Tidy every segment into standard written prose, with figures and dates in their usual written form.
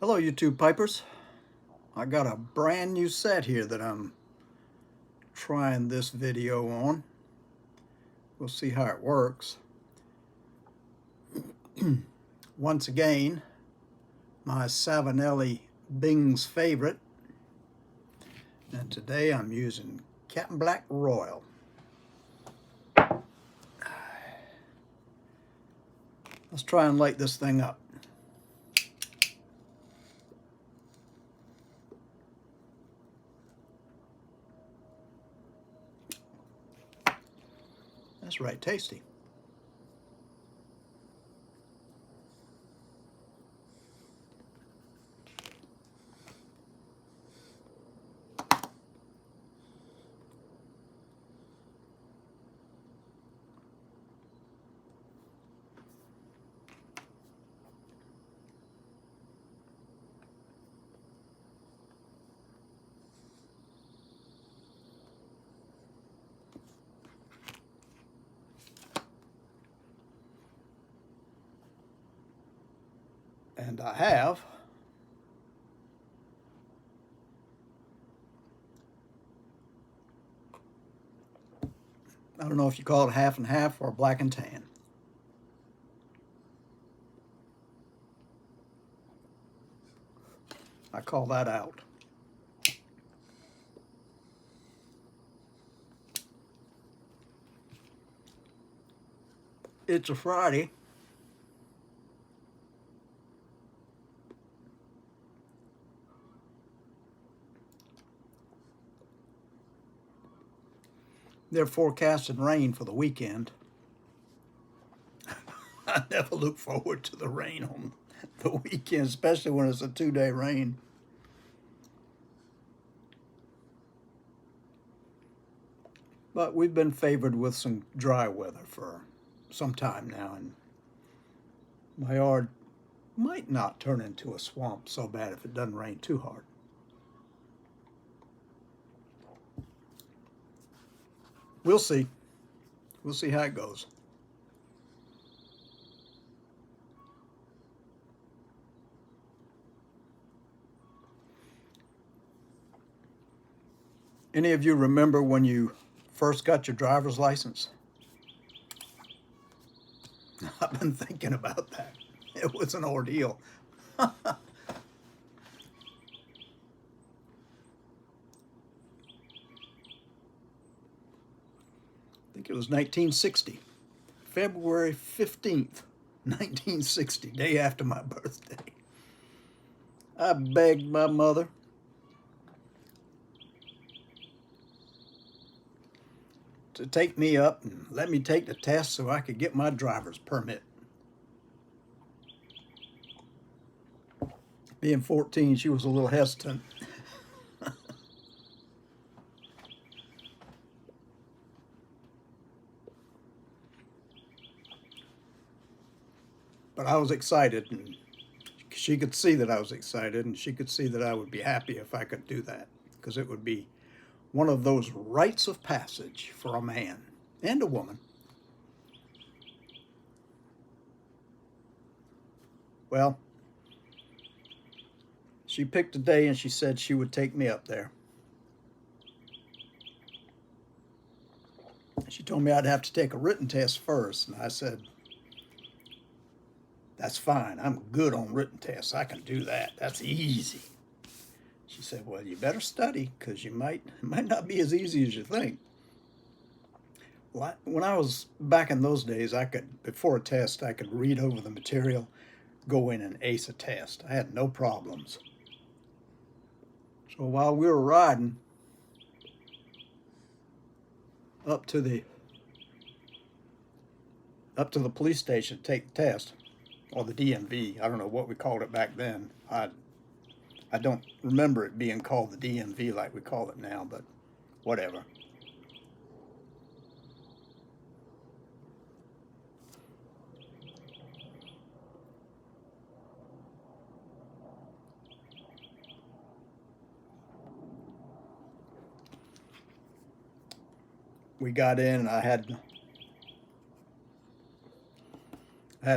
Hello, YouTube Pipers. I got a brand new set here that I'm trying this video on. We'll see how it works. Once again, my Savinelli Bing's favorite. And today I'm using Captain Black Royal. Let's try and light this thing up. That's right tasty. And I have I don't know if you call it half and half or black and tan. I call that out. It's a Friday. They're forecasting rain for the weekend. I never look forward to the rain on the weekend, especially when it's a 2-day rain. But we've been favored with some dry weather for some time now, and my yard might not turn into a swamp so bad if it doesn't rain too hard. We'll see. We'll see how it goes. Any of you remember when you first got your driver's license? I've been thinking about that. It was an ordeal. I think it was 1960, February 15th, 1960, day after my birthday. I begged my mother to take me up and let me take the test so I could get my driver's permit. Being 14, she was a little hesitant. But I was excited, and she could see that I was excited, and she could see that I would be happy if I could do that, because it would be one of those rites of passage for a man and a woman. Well, she picked a day and she said she would take me up there. She told me I'd have to take a written test first, and I said, that's fine. I'm good on written tests. I can do that. That's easy. She said, well, you better study, because it might not be as easy as you think. Well, when I was back in those days, before a test, I could read over the material, go in and ace a test. I had no problems. So while we were riding up to the police station to take the test, or the DMV, I don't know what we called it back then. I don't remember it being called the DMV like we call it now, but whatever. We got in, and I had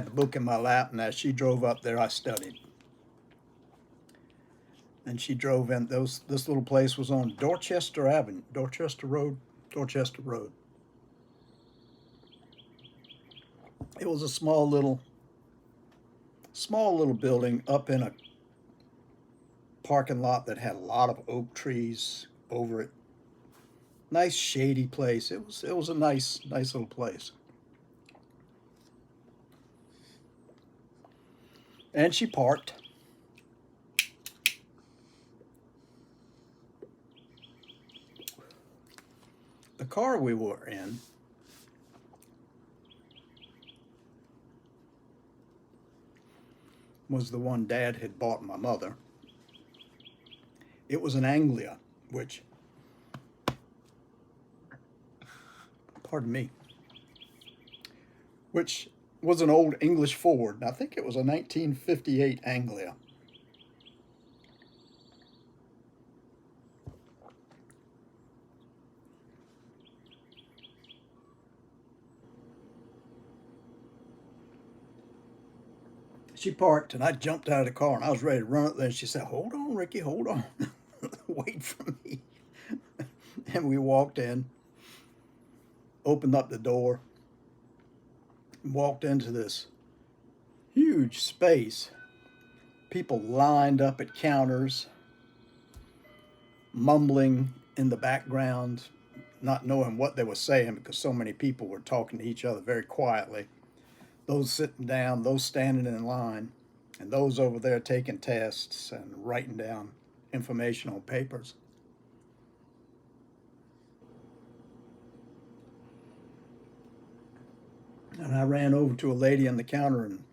the book in my lap, and as she drove up there, I studied. And she drove in. This little place was on Dorchester Avenue, Dorchester Road. It was a small little building up in a parking lot that had a lot of oak trees over it. Nice shady place. It was a nice little place. And she parked. The car we were in was the one Dad had bought my mother. It was an Anglia, which, pardon me, which was an old English Ford. I think it was a 1958 Anglia. She parked and I jumped out of the car and I was ready to run up there. And she said, "Hold on, Ricky, hold on. Wait for me." And we walked in, opened up the door, and walked into this huge space. People lined up at counters, mumbling in the background, not knowing what they were saying because so many people were talking to each other very quietly. Those sitting down, those standing in line, and those over there taking tests and writing down information on papers. And I ran over to a lady on the counter and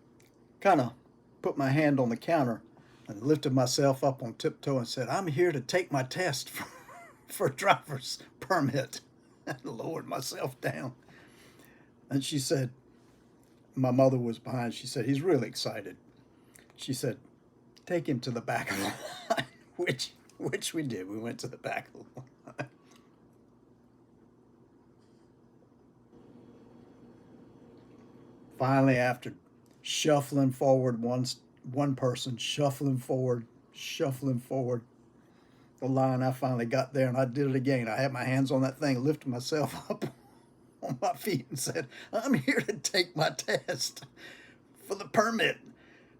kind of put my hand on the counter and lifted myself up on tiptoe and said, "I'm here to take my test for a driver's permit." And lowered myself down. And she said, my mother was behind. She said, "He's really excited." She said, "Take him to the back of the line," which we did. We went to the back of the line. Finally, after shuffling forward, one person shuffling forward the line, I finally got there and I did it again. I had my hands on that thing, lifted myself up on my feet and said, "I'm here to take my test for the permit,"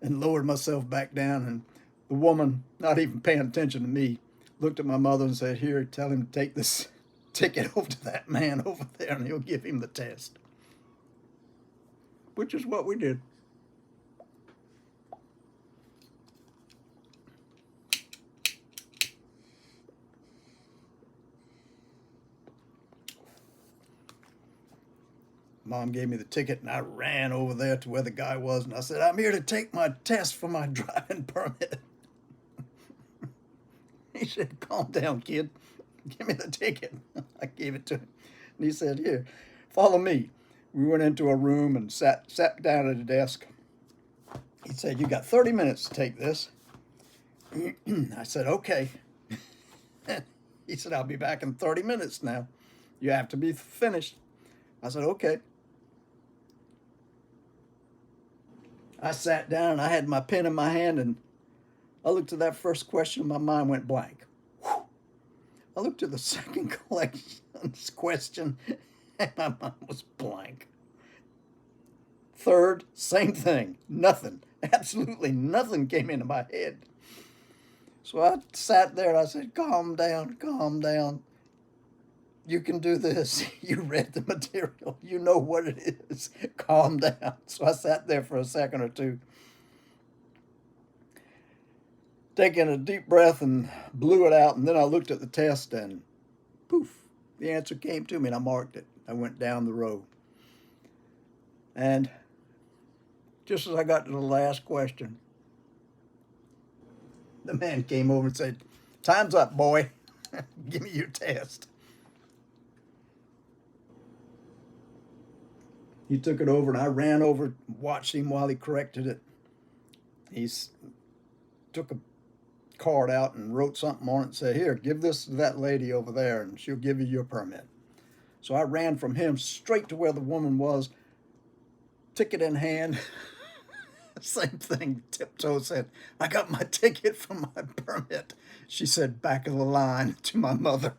and lowered myself back down. And the woman, not even paying attention to me, looked at my mother and said, "Here, tell him to take this ticket over to that man over there and he'll give him the test." Which is what we did. Mom gave me the ticket and I ran over there to where the guy was and I said, "I'm here to take my test for my driving permit." He said, "Calm down, kid. Give me the ticket." I gave it to him. And he said, "Here, follow me." We went into a room and sat down at a desk. He said, "You got 30 minutes to take this." I said, "Okay." He said, "I'll be back in 30 minutes now. You have to be finished." I said, "Okay." I sat down and I had my pen in my hand and I looked at that first question and my mind went blank. Whew. I looked at the second question and my mind was blank. Third, same thing. Nothing. Absolutely nothing came into my head. So I sat there and I said, "Calm down, calm down. You can do this. You read the material. You know what it is. Calm down." So I sat there for a second or two, taking a deep breath and blew it out. And then I looked at the test and poof, the answer came to me and I marked it. I went down the row. And just as I got to the last question, the man came over and said, "Time's up, boy. Give me your test." He took it over and I ran over, watched him while he corrected it. He took a card out and wrote something on it and said, "Here, give this to that lady over there and she'll give you your permit." So I ran from him straight to where the woman was, ticket in hand, Same thing. Tiptoe said, I got my ticket for my permit. She said, back of the line to my mother.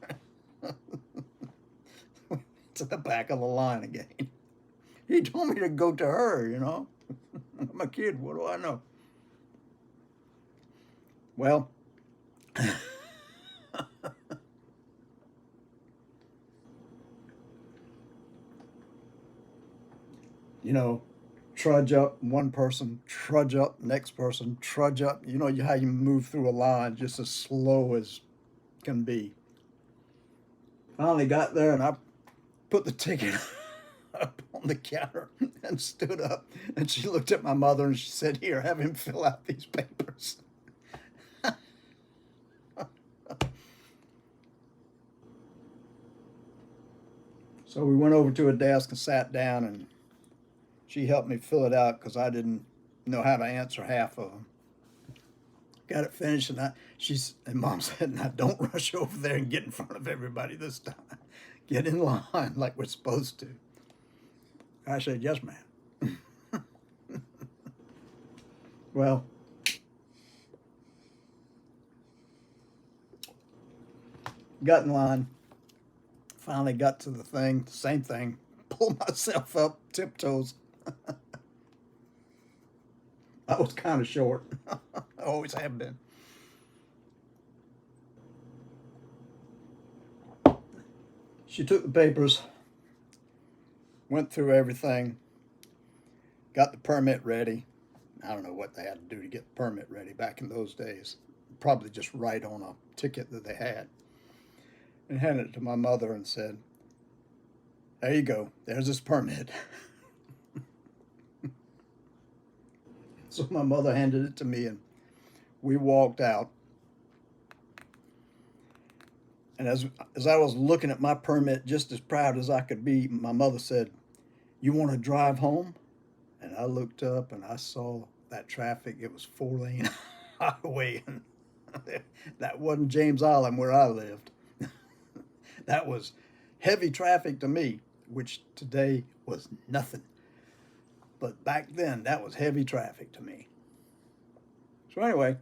To the back of the line again. He told me to go to her, you know. I'm a kid, what do I know? Well, you know, trudge up one person, trudge up next person, trudge up. You know how you move through a line just as slow as can be. Finally got there and I put the ticket up on the counter and stood up. And she looked at my mother and she said, here, have him fill out these papers. So we went over to a desk and sat down, and she helped me fill it out because I didn't know how to answer half of them. Got it finished, and Mom said, "Now don't rush over there and get in front of everybody this time. Get in line like we're supposed to." I said, "Yes, ma'am." Well, got in line. Finally got to the thing, same thing. Pulled myself up, tiptoes. I was kind of short. I always have been. She took the papers, went through everything, got the permit ready. I don't know what they had to do to get the permit ready back in those days. Probably just write on a ticket that they had. And handed it to my mother and said, there you go, there's this permit. So my mother handed it to me and we walked out. And as I was looking at my permit, just as proud as I could be, my mother said, you want to drive home? And I looked up and I saw that traffic. It was 4-lane highway. And that wasn't James Island where I lived. That was heavy traffic to me, which today was nothing. But back then, that was heavy traffic to me. So anyway,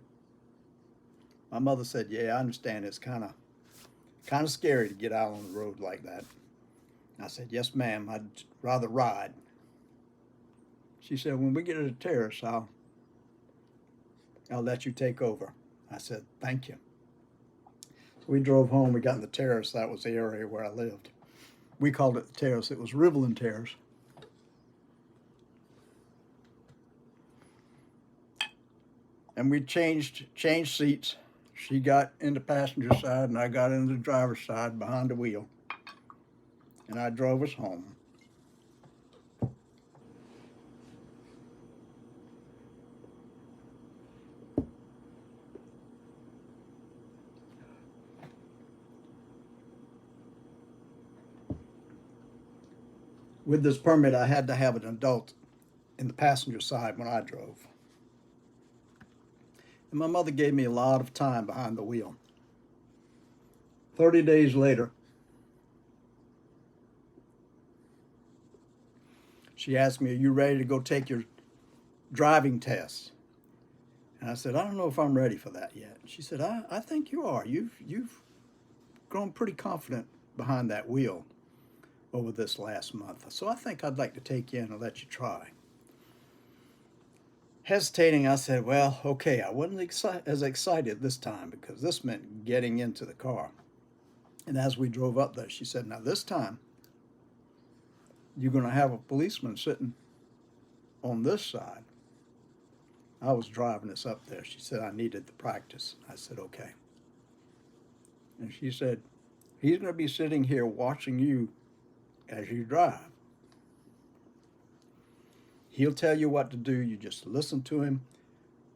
my mother said, yeah, I understand it's kind of scary to get out on the road like that. I said, yes, ma'am, I'd rather ride. She said, when we get to the terrace, I'll let you take over. I said, thank you. So we drove home. We got in the terrace. That was the area where I lived. We called it the terrace. It was Riverland Terrace. And we changed seats. She got in the passenger side and I got into the driver's side behind the wheel. And I drove us home. With this permit, I had to have an adult in the passenger side when I drove. And my mother gave me a lot of time behind the wheel. 30 days later, she asked me, are you ready to go take your driving test? And I said, I don't know if I'm ready for that yet. She said, I think you are. You've grown pretty confident behind that wheel over this last month. So I think I'd like to take you in and let you try. Hesitating, I said, well, okay. I wasn't as excited this time because this meant getting into the car. And as we drove up there, she said, now this time, you're going to have a policeman sitting on this side. I was driving us up there. She said I needed the practice. I said, okay. And she said, he's going to be sitting here watching you as you drive. He'll tell you what to do. You just listen to him.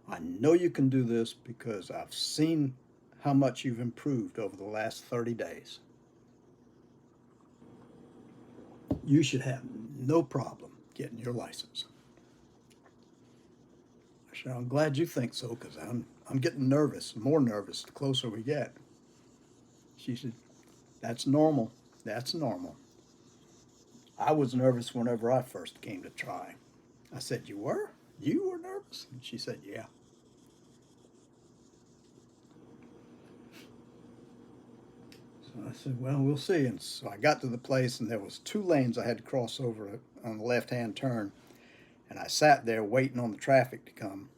I know you can do this because I've seen how much you've improved over the last 30 days. You should have no problem getting your license. I said, I'm glad you think so because I'm getting nervous, more nervous the closer we get. She said, that's normal. That's normal. I was nervous whenever I first came to try. I said, you were? You were nervous? this? And she said, yeah. So I said, well, we'll see. And so I got to the place, and there was 2 lanes I had to cross over on the left-hand turn. And I sat there waiting on the traffic to come.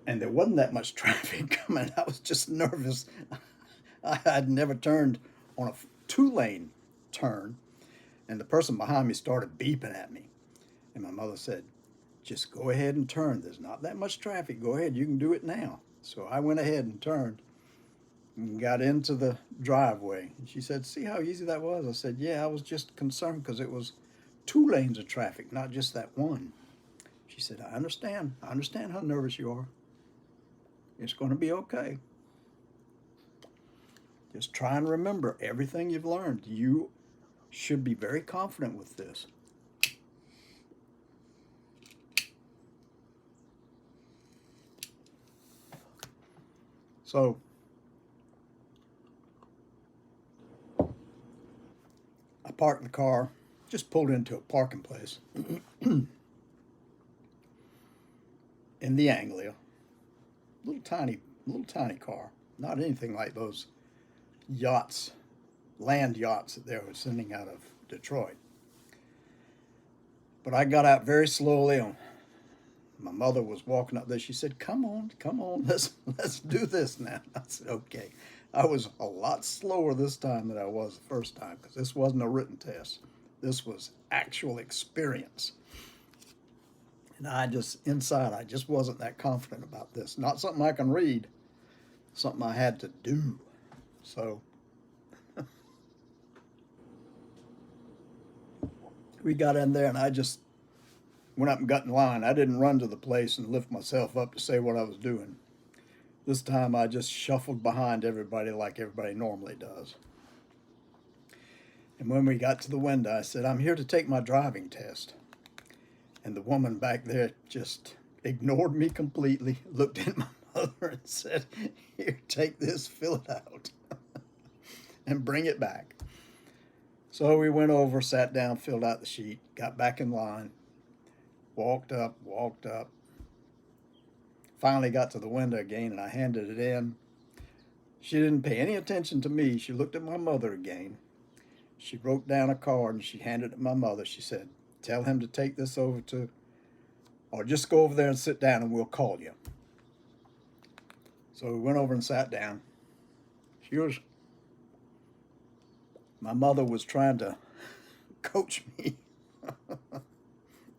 And there wasn't that much traffic coming. I was just nervous. I had never turned on a 2-lane turn. And the person behind me started beeping at me. And my mother said, just go ahead and turn. There's not that much traffic. Go ahead. You can do it now. So I went ahead and turned and got into the driveway. And she said, see how easy that was? I said, yeah, I was just concerned because it was 2 lanes of traffic, not just that one. She said, I understand. I understand how nervous you are. It's going to be okay. Just try and remember everything you've learned. You should be very confident with this. So I parked the car, just pulled into a parking place in the Anglia. Little tiny car. Not anything like those yachts, land yachts that they were sending out of Detroit. But I got out very slowly. My mother was walking up there. She said, come on, let's do this now. I said, okay. I was a lot slower this time than I was the first time because this wasn't a written test. This was actual experience. And inside, I just wasn't that confident about this. Not something I can read, something I had to do. So we got in there and I just went up and got in line. I didn't run to the place and lift myself up to say what I was doing. This time I just shuffled behind everybody like everybody normally does. And when we got to the window, I said, I'm here to take my driving test. And the woman back there just ignored me completely, looked at my mother and said, here, take this, fill it out, and bring it back. So we went over, sat down, filled out the sheet, got back in line, walked up, finally got to the window again, and I handed it in. She didn't pay any attention to me. She looked at my mother again. She wrote down a card, and she handed it to my mother. She said, tell him to take this over to, or just go over there and sit down, and we'll call you. So we went over and sat down. My mother was trying to coach me,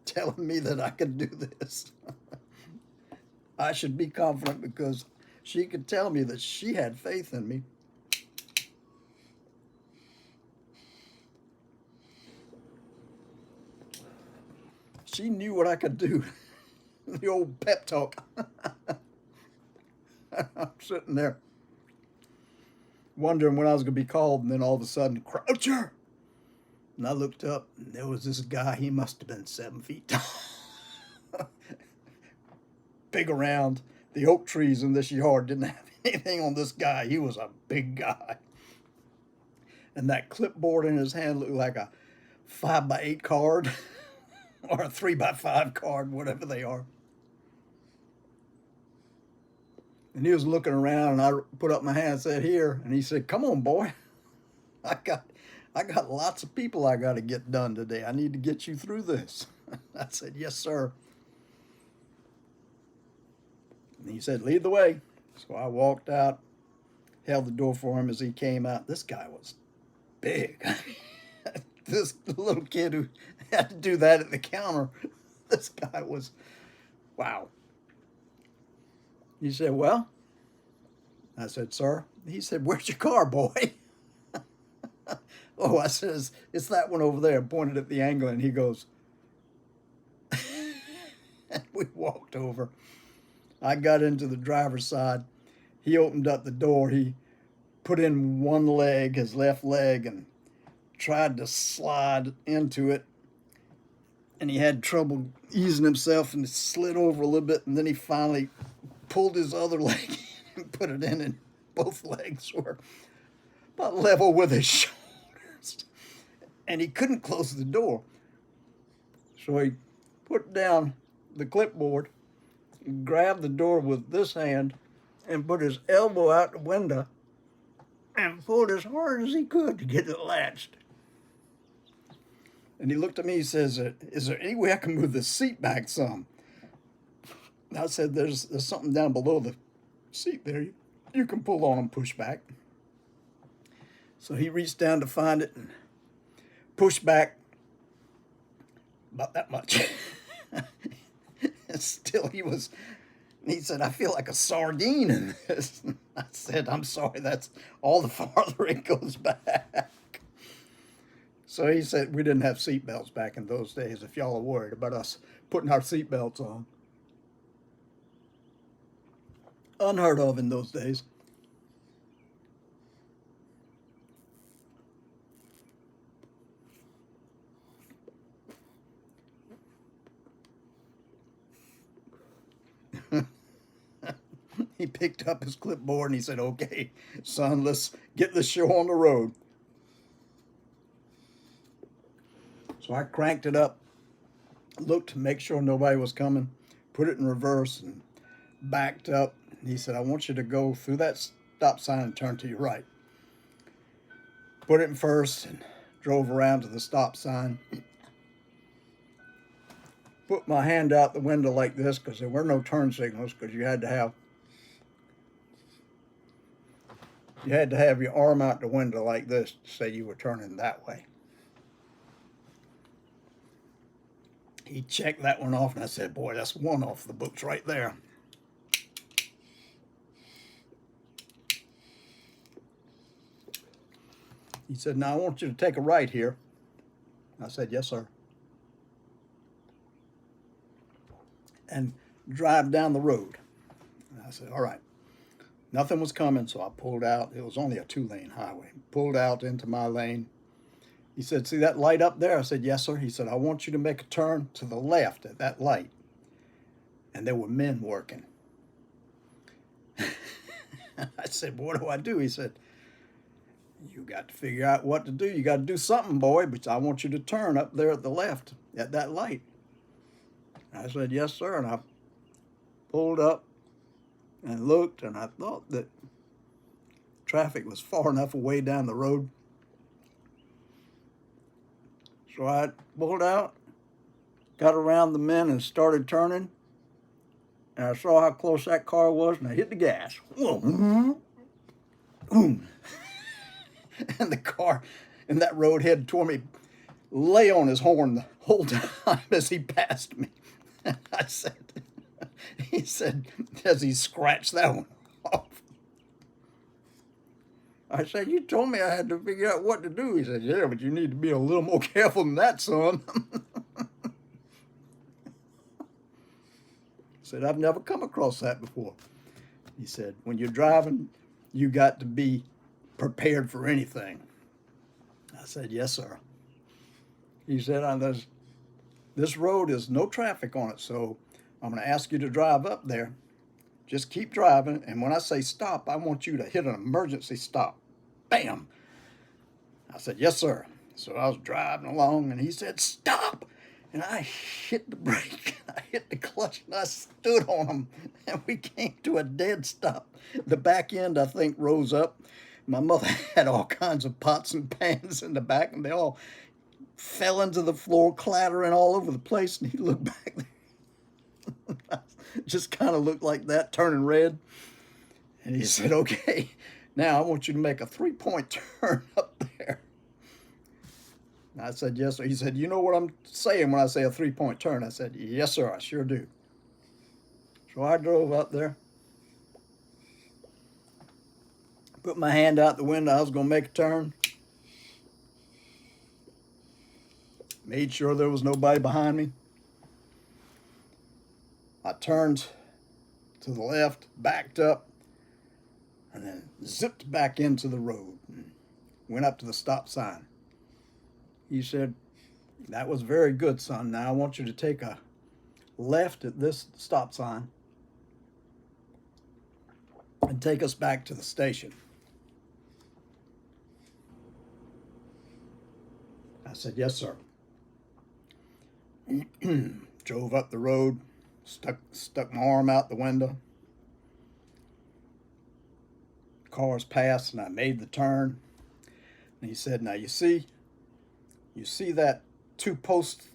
telling me that I could do this. I should be confident because she could tell me that she had faith in me. She knew what I could do. The old pep talk. I'm sitting there wondering when I was going to be called, and then all of a sudden, Croucher! And I looked up, and there was this guy. He must have been 7 feet tall. Big around. The oak trees in this yard didn't have anything on this guy. He was a big guy. And that clipboard in his hand looked like a 5x8 card or a 3x5 card, whatever they are. And he was looking around, and I put up my hand and said, here. And he said, come on, boy. I got lots of people I got to get done today. I need to get you through this. I said, yes, sir. And he said, lead the way. So I walked out, held the door for him as he came out. This guy was big. This little kid who had to do that at the counter, this guy was, wow. He said, well, I said, sir. He said, where's your car, boy? Oh, I says, it's that one over there. Pointed at the angle, and he goes, and we walked over. I got into the driver's side. He opened up the door. He put in one leg, his left leg, and tried to slide into it. And he had trouble easing himself, and it slid over a little bit, and then he finally pulled his other leg and put it in, and both legs were about level with his shoulders. And he couldn't close the door. So he put down the clipboard, grabbed the door with this hand, and put his elbow out the window and pulled as hard as he could to get it latched. And he looked at me, he says, is there any way I can move the seat back some? And I said, there's something down below the seat there. You can pull on and push back. So he reached down to find it and pushed back about that much. And still he said, I feel like a sardine in this. I said, I'm sorry, that's all the farther it goes back. So he said, we didn't have seat belts back in those days, if y'all are worried about us putting our seat belts on. Unheard of in those days. He picked up his clipboard and he said, okay, son, let's get this show on the road. So I cranked it up, looked to make sure nobody was coming, put it in reverse and backed up. He said, I want you to go through that stop sign and turn to your right. Put it in first and drove around to the stop sign. Put my hand out the window like this because there were no turn signals, because you had to have your arm out the window like this to say you were turning that way. He checked that one off, and I said, boy, that's one off the books right there. He said, now I want you to take a right here. I said, yes, sir. And drive down the road. And I said, all right. Nothing was coming, so I pulled out. It was only a 2-lane highway. Pulled out into my lane. He said, see that light up there? I said, yes, sir. He said, I want you to make a turn to the left at that light. And there were men working. I said, what do I do? He said, you got to figure out what to do. You got to do something, boy, but I want you to turn up there at the left at that light. I said, yes, sir. And I pulled up and looked, and I thought that traffic was far enough away down the road. So I pulled out, got around the men and started turning. And I saw how close that car was, and I hit the gas. Boom. Boom. And the car in that road headed toward me, lay on his horn the whole time as he passed me. And I said, he said, as he scratched that one off. I said, you told me I had to figure out what to do. He said, yeah, but you need to be a little more careful than that, son. I said, I've never come across that before. He said, when you're driving, you got to be prepared for anything. I said, yes, sir. He said, this road is no traffic on it, so I'm going to ask you to drive up there. Just keep driving, and when I say stop, I want you to hit an emergency stop. Bam! I said, yes, sir. So I was driving along, and he said, stop! And I hit the brake, I hit the clutch, and I stood on him, and we came to a dead stop. The back end, I think, rose up. My mother had all kinds of pots and pans in the back, and they all fell into the floor, clattering all over the place, and he looked back there. Just kind of looked like that, turning red. And he said, okay, now I want you to make a 3-point turn up there. And I said, yes, sir. He said, you know what I'm saying when I say a 3-point turn? I said, yes, sir, I sure do. So I drove up there, put my hand out the window. I was going to make a turn. Made sure there was nobody behind me. I turned to the left, backed up, and then zipped back into the road and went up to the stop sign. He said, that was very good, son. Now I want you to take a left at this stop sign and take us back to the station. I said, yes, sir. Drove up the road, stuck my arm out the window. Cars passed and I made the turn. And he said, now you see that two-post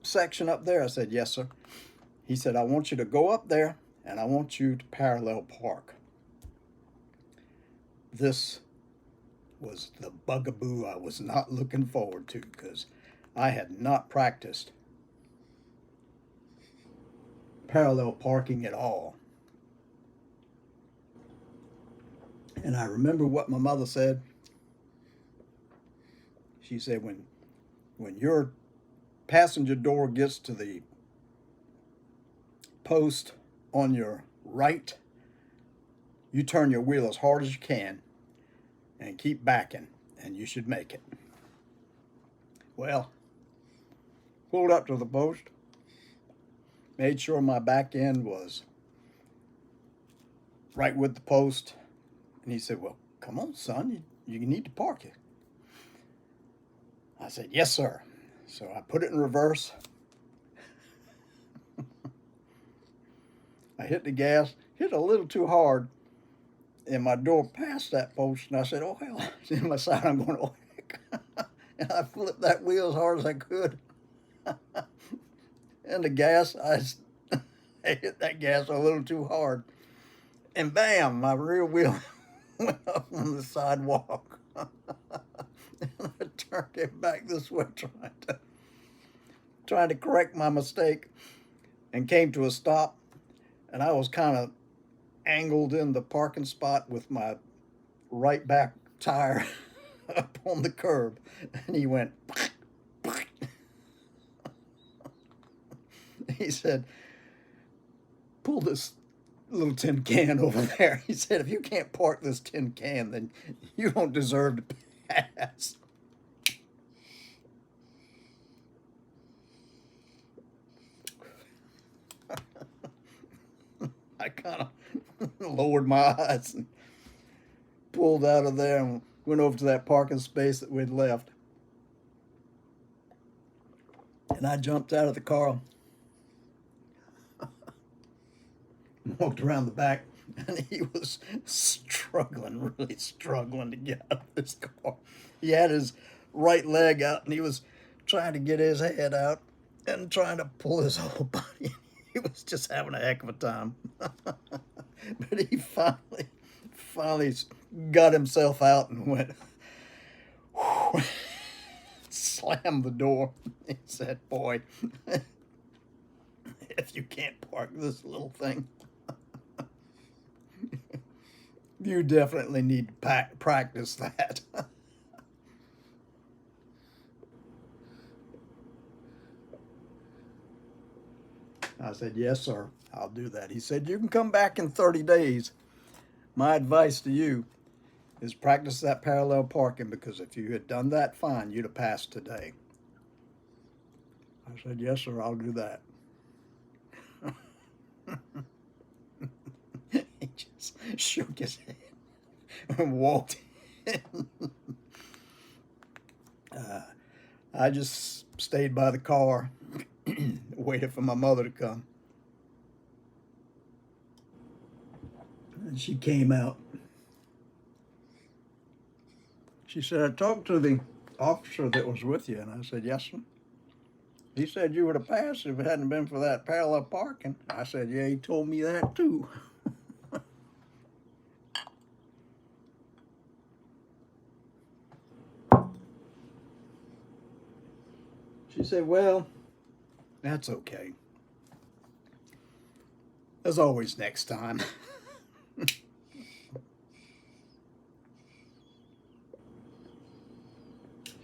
section up there? I said, yes, sir. He said, I want you to go up there and I want you to parallel park. This was the bugaboo I was not looking forward to because I had not practiced parallel parking at all. And I remember what my mother said. She said, when your passenger door gets to the post on your right, you turn your wheel as hard as you can and keep backing, and you should make it. Well, pulled up to the post, made sure my back end was right with the post, and he said, well, come on, son, you need to park it. I said, yes, sir. So I put it in reverse. I hit the gas, hit a little too hard, and my door passed that post, and I said, oh, hell. In my side, I'm going, oh, heck. And I flipped that wheel as hard as I could. And the gas, I hit that gas a little too hard. And bam, my rear wheel went up on the sidewalk. And I turned it back this way, trying to correct my mistake, and came to a stop. And I was kind of angled in the parking spot with my right back tire up on the curb. And he went, he said, pull this little tin can over there. He said, if you can't park this tin can, then you don't deserve to pass. I kind of lowered my eyes and pulled out of there and went over to that parking space that we'd left. And I jumped out of the car, walked around the back, and he was really struggling to get out of this car. He had his right leg out, and he was trying to get his head out and trying to pull his whole body. He was just having a heck of a time. But he finally got himself out and went, slammed the door. He said, boy, if you can't park this little thing, you definitely need to practice that. I said, yes, sir, I'll do that. He said, you can come back in 30 days. My advice to you is practice that parallel parking, because if you had done that fine, you'd have passed today. I said, yes, sir, I'll do that. He just shook his head and walked in. I just stayed by the car, waited for my mother to come. And she came out. She said, I talked to the officer that was with you. And I said, yes, sir. He said you would have passed if it hadn't been for that parallel parking. I said, yeah, he told me that too. She said, well, that's okay. There's always next time.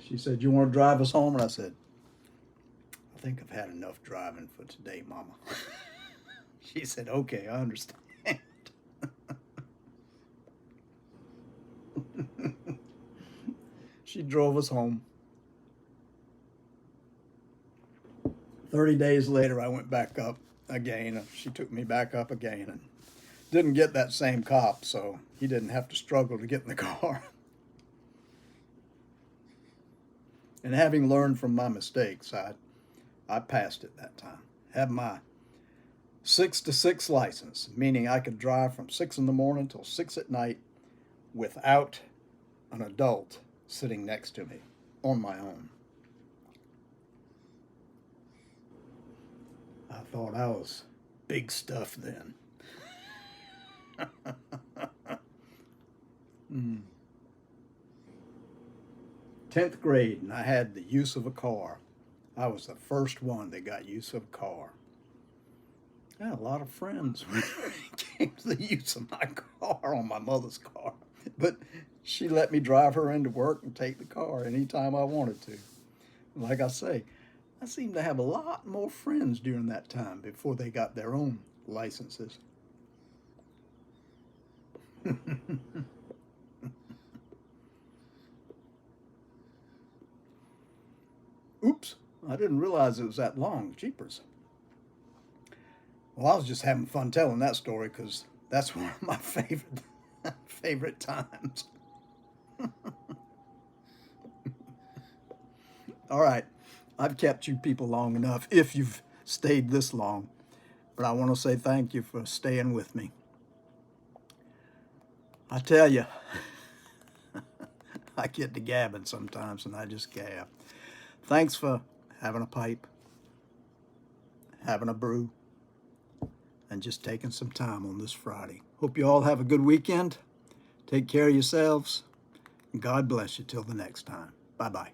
She said, you want to drive us home? And I said, I think I've had enough driving for today, Mama. She said, okay, I understand. She drove us home. 30 days later, I went back up again. She took me back up again and didn't get that same cop, so he didn't have to struggle to get in the car. And having learned from my mistakes, I passed it that time. Had my 6 to 6 license, meaning I could drive from 6 in the morning till 6 at night without an adult sitting next to me on my own. I thought I was big stuff then. 10th grade, and I had the use of a car. I was the first one that got use of a car. I had a lot of friends when it came to the use of my car on my mother's car. But she let me drive her into work and take the car anytime I wanted to. Like I say, I seemed to have a lot more friends during that time before they got their own licenses. Oops, I didn't realize it was that long. Jeepers. Well, I was just having fun telling that story because that's one of my favorite times. All right, I've kept you people long enough if you've stayed this long, but I want to say thank you for staying with me. I tell you, I get to gabbing sometimes and I just gab. Thanks for having a pipe, having a brew, and just taking some time on this Friday. Hope you all have a good weekend. Take care of yourselves. And God bless you till the next time. Bye-bye.